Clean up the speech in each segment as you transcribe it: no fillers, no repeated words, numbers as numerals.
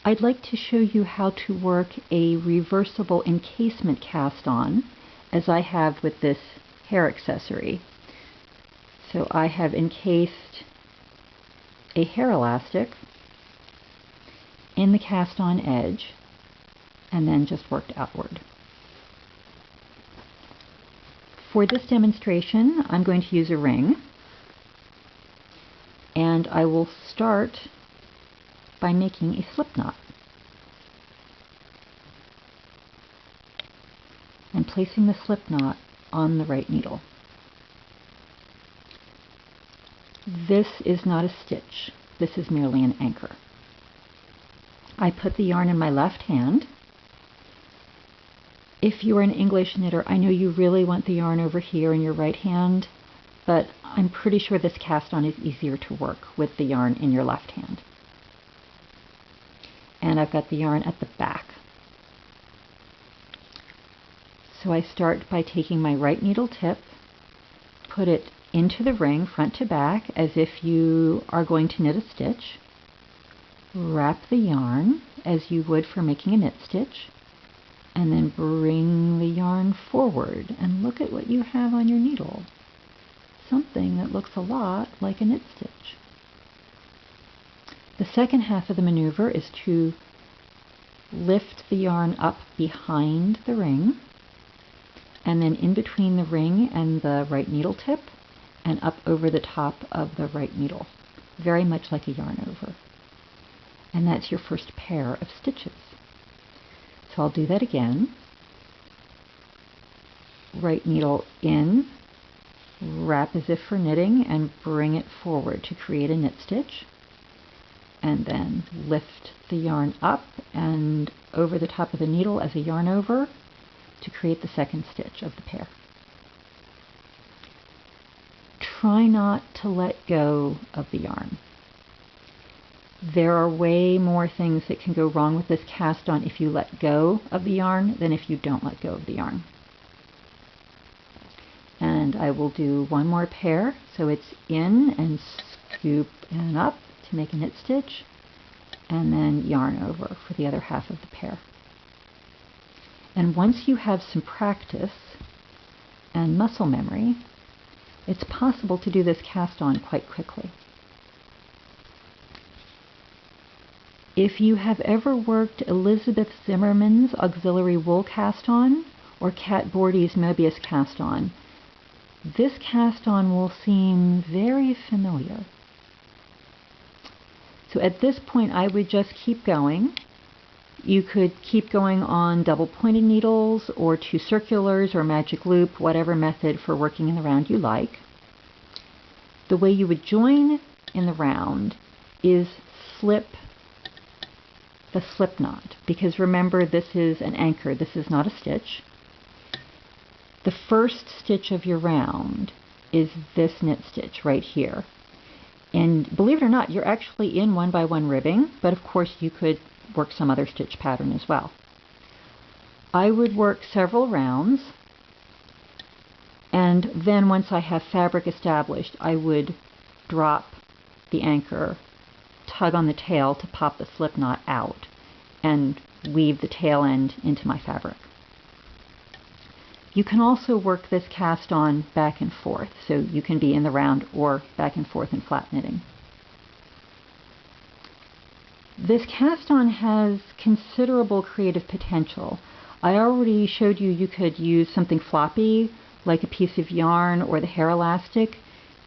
I'd like to show you how to work a reversible encasement cast on, as I have with this hair accessory. So I have encased a hair elastic in the cast on edge and then just worked outward. For this demonstration, I'm going to use a ring, and I will start by making a slip knot and placing the slip knot on the right needle. This is not a stitch. This is merely an anchor. I put the yarn in my left hand. If you are an English knitter, I know you really want the yarn over here in your right hand, but I'm pretty sure this cast on is easier to work with the yarn in your left hand. And I've got the yarn at the back. So I start by taking my right needle tip, put it into the ring front to back as if you are going to knit a stitch, wrap the yarn as you would for making a knit stitch, and then bring the yarn forward and look at what you have on your needle. Something that looks a lot like a knit stitch. The second half of the maneuver is to lift the yarn up behind the ring and then in between the ring and the right needle tip and up over the top of the right needle, very much like a yarn over. And that's your first pair of stitches. So I'll do that again. Right needle in, wrap as if for knitting, and bring it forward to create a knit stitch. And then lift the yarn up and over the top of the needle as a yarn over to create the second stitch of the pair. Try not to let go of the yarn. There are way more things that can go wrong with this cast on if you let go of the yarn than if you don't let go of the yarn. And I will do one more pair, so it's in and scoop and up to make a knit stitch, and then yarn over for the other half of the pair. And once you have some practice and muscle memory, it's possible to do this cast on quite quickly. If you have ever worked Elizabeth Zimmerman's auxiliary wool cast on or Kat Bordy's Mobius cast on, this cast on will seem very familiar. So at this point I would just keep going. You could keep going on double pointed needles or 2 circulars or magic loop, whatever method for working in the round you like. The way you would join in the round is slip the slip knot, because remember, this is an anchor, this is not a stitch. The first stitch of your round is this knit stitch right here. And believe it or not, you're actually in 1x1 ribbing, but of course you could work some other stitch pattern as well. I would work several rounds, and then once I have fabric established, I would drop the anchor, tug on the tail to pop the slip knot out, and weave the tail end into my fabric. You can also work this cast on back and forth, so you can be in the round or back and forth in flat knitting. This cast on has considerable creative potential. I already showed you you could use something floppy like a piece of yarn or the hair elastic.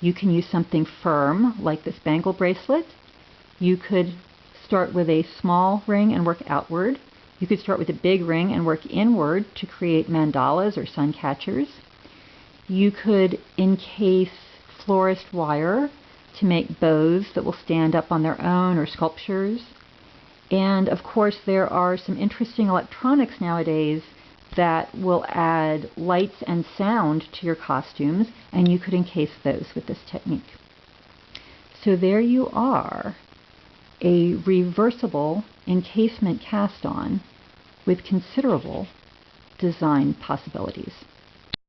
You can use something firm like this bangle bracelet. You could start with a small ring and work outward. You could start with a big ring and work inward to create mandalas or sun catchers. You could encase florist wire to make bows that will stand up on their own, or sculptures. And of course there are some interesting electronics nowadays that will add lights and sound to your costumes, and you could encase those with this technique. So there you are, a reversible encasement cast on with considerable design possibilities.